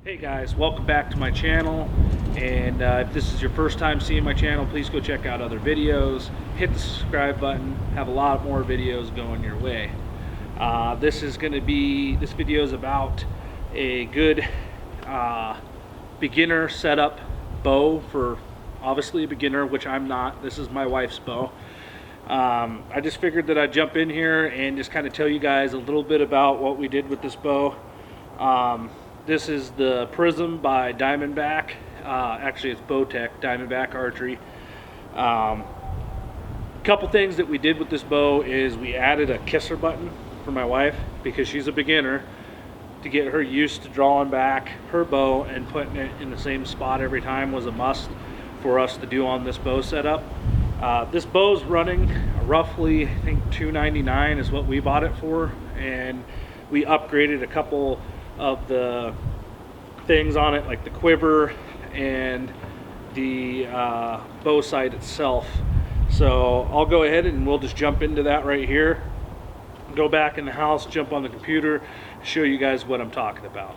Hey guys, welcome back to my channel, and if this is your first time seeing my channel, please go check out other videos, hit the subscribe button, have a lot more videos going your way. This video is about a good beginner setup bow for obviously a beginner, which I'm not. This is my wife's bow. I just figured that I'd jump in here and just kind of tell you guys a little bit about what we did with this bow. This is the Prism by Daimond. Actually, it's Bowtech, Diamondback Archery. Couple things that we did with this bow is we added a kisser button for my wife because she's a beginner, to get her used to drawing back her bow and putting it in the same spot every time was a must for us to do on this bow setup. This bow's running roughly, I think $299 is what we bought it for, and we upgraded a couple of the things on it, like the quiver and the bow sight itself. So I'll go ahead and we'll just jump into that right here, go back in the house, jump on the computer, show you guys what I'm talking about.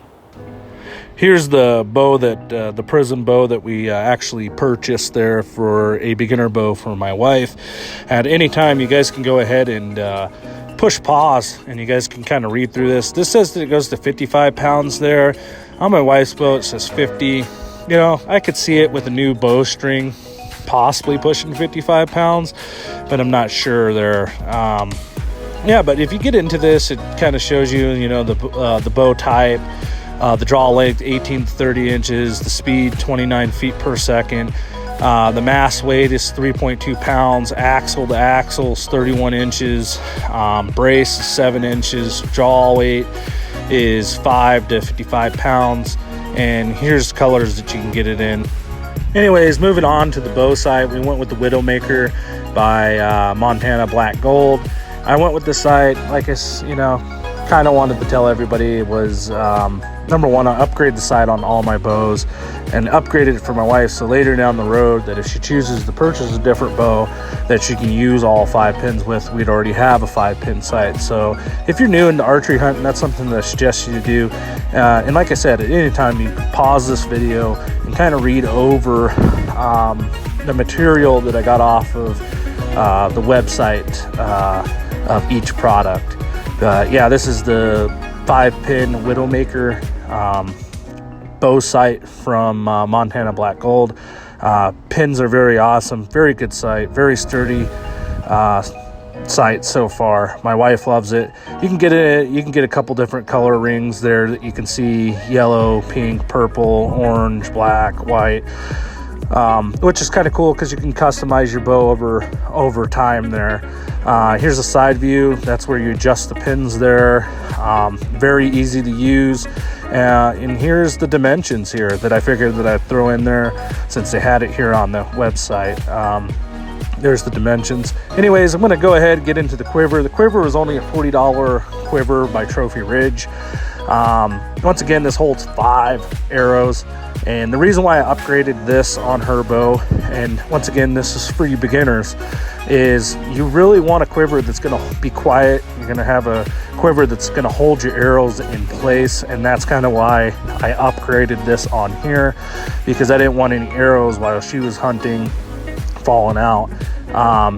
Here's the bow that the Prism bow that we actually purchased there for a beginner bow for my wife. At any time, you guys can go ahead and push pause and you guys can kind of read through this. This says that it goes to 55 pounds there. On my wife's bow it says 50. You know, I could see it with a new bowstring possibly pushing 55 pounds, but I'm not sure there. Yeah, but if you get into this, it kind of shows you, you know, the bow type, the draw length 18 to 30 inches, the speed 29 feet per second. The mass weight is 3.2 pounds, axle to axle is 31 inches, brace is 7 inches, draw weight is 5 to 55 pounds, and here's colors that you can get it in. Anyways, moving on to the bow sight, we went with the Widowmaker by Montana Black Gold. I went with the sight, like I, you know, kind of wanted to tell everybody it was, number one, I upgraded the sight on all my bows and upgraded it for my wife, so later down the road that if she chooses to purchase a different bow that she can use all 5 pins with, we'd already have a 5-pin sight. So if you're new into archery hunting, that's something that I suggest you to do. And like I said, at any time you can pause this video and kind of read over the material that I got off of the website of each product. Yeah, this is the 5-pin Widowmaker bow sight from Montana Black Gold. Pins are very awesome, very good sight, very sturdy sight so far. My wife loves it. You can get a couple different color rings there that you can see: yellow, pink, purple, orange, black, white. Which is kind of cool because you can customize your bow over time there. Here's a side view. That's where you adjust the pins there. Very easy to use. And here's the dimensions here that I figured that I'd throw in there since they had it here on the website. There's the dimensions. Anyways, I'm going to go ahead and get into the quiver. The quiver was only a $40 quiver by Trophy Ridge. Once again, this holds 5 arrows. And the reason why I upgraded this on her bow, and once again, this is for you beginners, is you really want a quiver that's going to be quiet. You're going to have a quiver that's going to hold your arrows in place, and that's kind of why I upgraded this on here, because I didn't want any arrows while she was hunting falling out.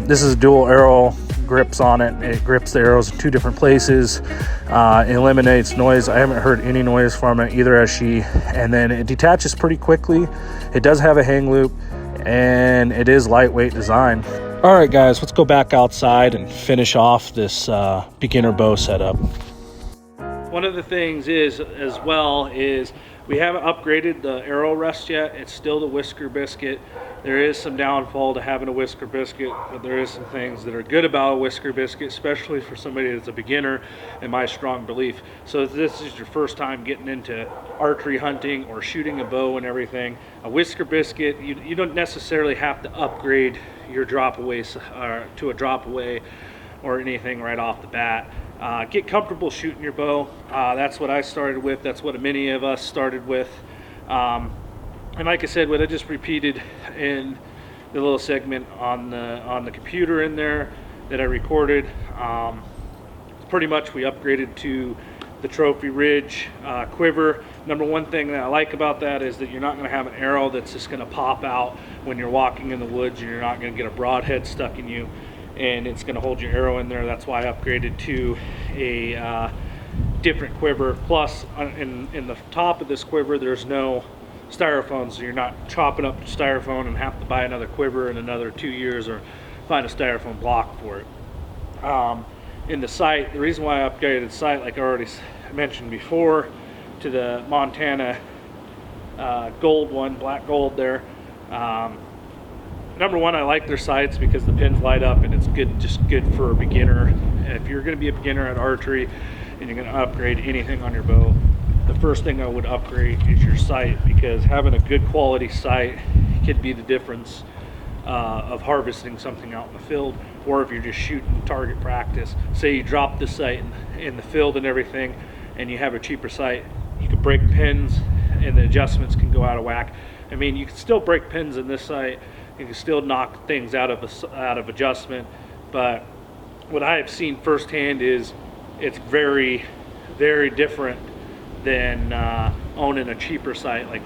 This is a dual arrow grips on it. It grips the arrows in 2 different places. It eliminates noise. I haven't heard any noise from it, either has she. And then it detaches pretty quickly. It does have a hang loop, and it is lightweight design. All right, guys, let's go back outside and finish off this beginner bow setup. One of the things is, as well, is we haven't upgraded the arrow rest yet. It's still the whisker biscuit. There is some downfall to having a whisker biscuit, but there is some things that are good about a whisker biscuit, especially for somebody that's a beginner, in my strong belief. So if this is your first time getting into archery hunting or shooting a bow and everything, a whisker biscuit, you don't necessarily have to upgrade your drop away to a drop away or anything right off the bat. Get comfortable shooting your bow. That's what I started with. That's what many of us started with. And like I said, what I just repeated in the little segment on the computer in there that I recorded, pretty much we upgraded to the Trophy Ridge quiver. Number one thing that I like about that is that you're not going to have an arrow that's just going to pop out when you're walking in the woods, and you're not going to get a broadhead stuck in you, and it's going to hold your arrow in there. That's why I upgraded to a different quiver. Plus, in the top of this quiver, there's no styrofoam, so you're not chopping up styrofoam and have to buy another quiver in another 2 years or find a styrofoam block for it. In the sight, the reason why I upgraded the sight, like I already mentioned before, to the Montana gold one, black gold there. Number one, I like their sights because the pins light up, and it's good, just good for a beginner. And if you're going to be a beginner at archery and you're going to upgrade anything on your bow, the first thing I would upgrade is your sight, because having a good quality sight could be the difference of harvesting something out in the field, or if you're just shooting target practice. Say you drop the sight in the field and everything, and you have a cheaper sight, you could break pins and the adjustments can go out of whack. I mean, you can still break pins in this sight, you can still knock things out of adjustment, but what I have seen firsthand is it's very, very different than owning a cheaper sight like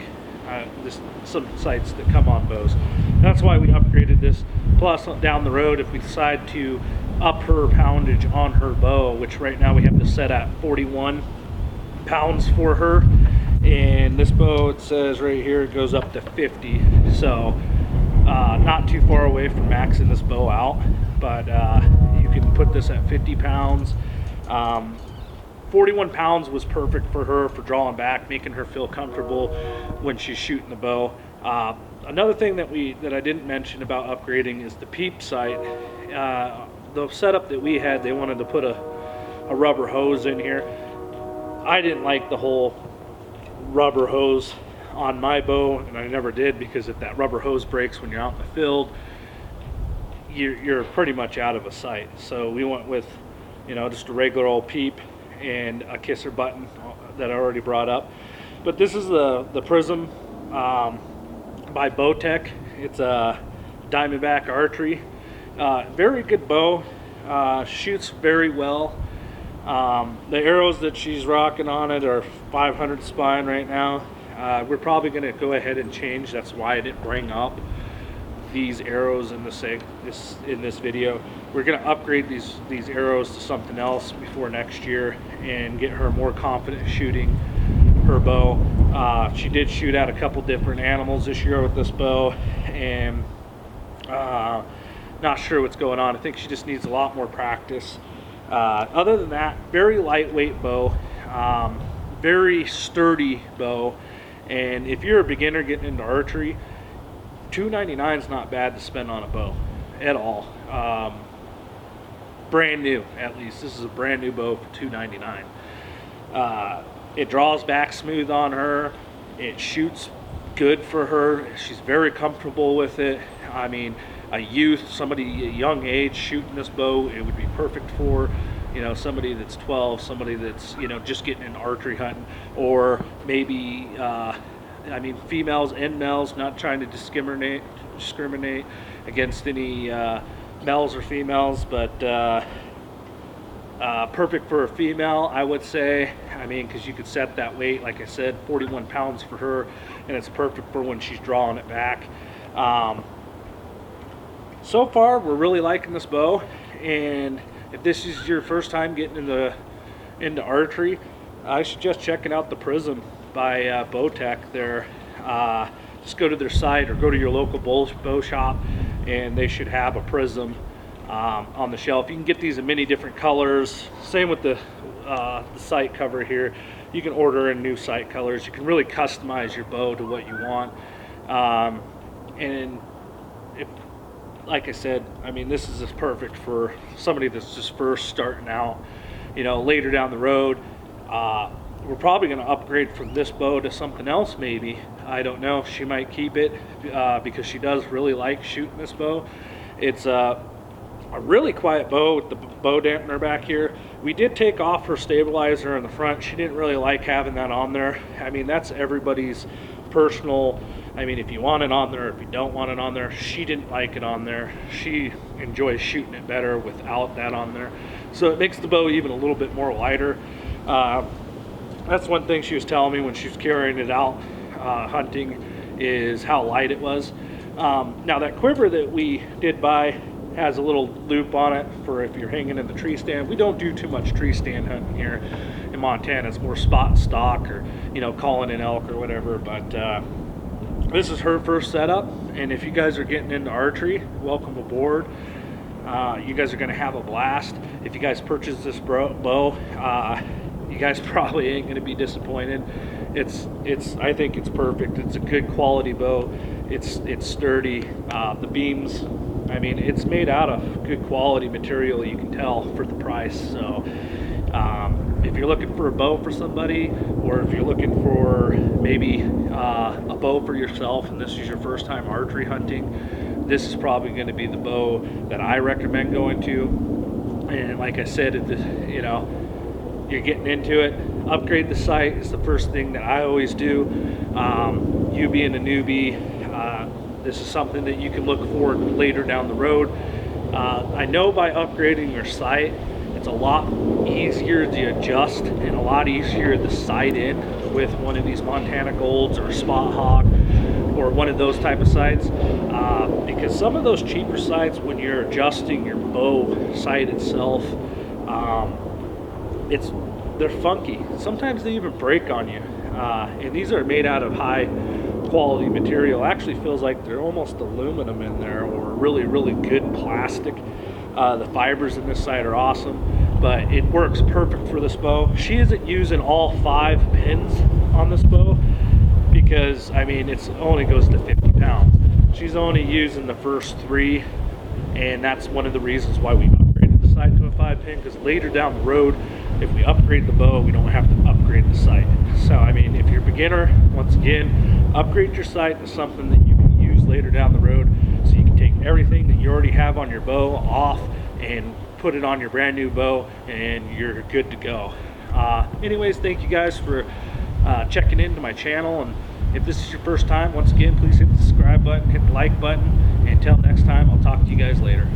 some sights that come on bows. That's why we upgraded this. Plus, down the road, if we decide to up her poundage on her bow, which right now we have this set at 41 pounds for her, and this bow, it says right here, it goes up to 50, so not too far away from maxing this bow out, but you can put this at 50 pounds. 41 pounds was perfect for her for drawing back, making her feel comfortable when she's shooting the bow. Another thing that I didn't mention about upgrading is the Peep Sight. The setup that we had, they wanted to put a rubber hose in here. I didn't like the whole rubber hose on my bow, and I never did, because if that rubber hose breaks when you're out in the field, you're pretty much out of a sight. So we went with, just a regular old Peep and a kisser button that I already brought up. But this is the prism by Bowtech. It's a Diamondback Archery. Very good bow. Shoots very well. The arrows that she's rocking on it are 500 spine right now. We're probably going to go ahead and change. That's why I didn't bring up these arrows in this video. We're going to upgrade these arrows to something else before next year and get her more confident shooting her bow. She did shoot at a couple different animals this year with this bow, and not sure what's going on. I think she just needs a lot more practice. Other than that, very lightweight bow, very sturdy bow, and if you're a beginner getting into archery, $299 is not bad to spend on a bow at all. Brand new, at least. This is a brand new bow for $299. It draws back smooth on her. It shoots good for her. She's very comfortable with it. I mean, a youth, somebody a young age shooting this bow, it would be perfect for. Somebody that's 12, somebody that's just getting into archery hunting, or maybe females and males, not trying to discriminate against any males or females, but perfect for a female, I would say. Because you could set that weight, like I said, 41 pounds for her, and it's perfect for when she's drawing it back. So far, we're really liking this bow, and if this is your first time getting into archery, I suggest checking out the Prism by Bowtech. Just go to their site or go to your local bow shop, and they should have a Prism on the shelf. You can get these in many different colors. Same with the sight cover here. You can order in new sight colors. You can really customize your bow to what you want. And if, like I said, this is just perfect for somebody that's just first starting out. Later down the road, we're probably going to upgrade from this bow to something else maybe. I don't know. She might keep it because she does really like shooting this bow. It's a really quiet bow with the bow dampener back here. We did take off her stabilizer in the front. She didn't really like having that on there. That's everybody's personal. If you want it on there, if you don't want it on there. She didn't like it on there. She enjoys shooting it better without that on there. So it makes the bow even a little bit more lighter. That's one thing she was telling me when she was carrying it out hunting, is how light it was. Now that quiver that we did buy has a little loop on it for if you're hanging in the tree stand. We don't do too much tree stand hunting here in Montana. It's more spot and stock, or calling an elk or whatever. But this is her first setup, and if you guys are getting into archery, welcome aboard. You guys are going to have a blast. If you guys purchase this bow, you guys probably ain't going to be disappointed. I think it's perfect. It's a good quality bow. It's sturdy. The beams, I mean, it's made out of good quality material. You can tell for the price. So if you're looking for a bow for somebody, or if you're looking for maybe a bow for yourself, and this is your first time archery hunting, this is probably going to be the bow that I recommend going to. And like I said, you're getting into it, upgrade the sight is the first thing that I always do. You being a newbie, this is something that you can look for later down the road. I know by upgrading your sight, it's a lot easier to adjust and a lot easier to sight in with one of these Montana Golds or Spot Hawk or one of those type of sights, because some of those cheaper sights, when you're adjusting your bow sight itself, they're funky. Sometimes they even break on you, and these are made out of high quality material. Actually feels like they're almost aluminum in there, or really good plastic. The fibers in this sight are awesome, but it works perfect for this bow. She isn't using all 5 pins on this bow because, I mean, it only goes to 50 pounds. She's only using the first 3, and that's one of the reasons why we upgraded the sight to a 5-pin, because later down the road, if we upgrade the bow, we don't have to upgrade the sight. So, I mean, if you're a beginner, once again, upgrade your sight to something that you can use later down the road, so you can take everything that you already have on your bow off and put it on your brand new bow, and you're good to go. Anyways, thank you guys for checking into my channel, and if this is your first time, once again, please hit the subscribe button, hit the like button, and until next time, I'll talk to you guys later.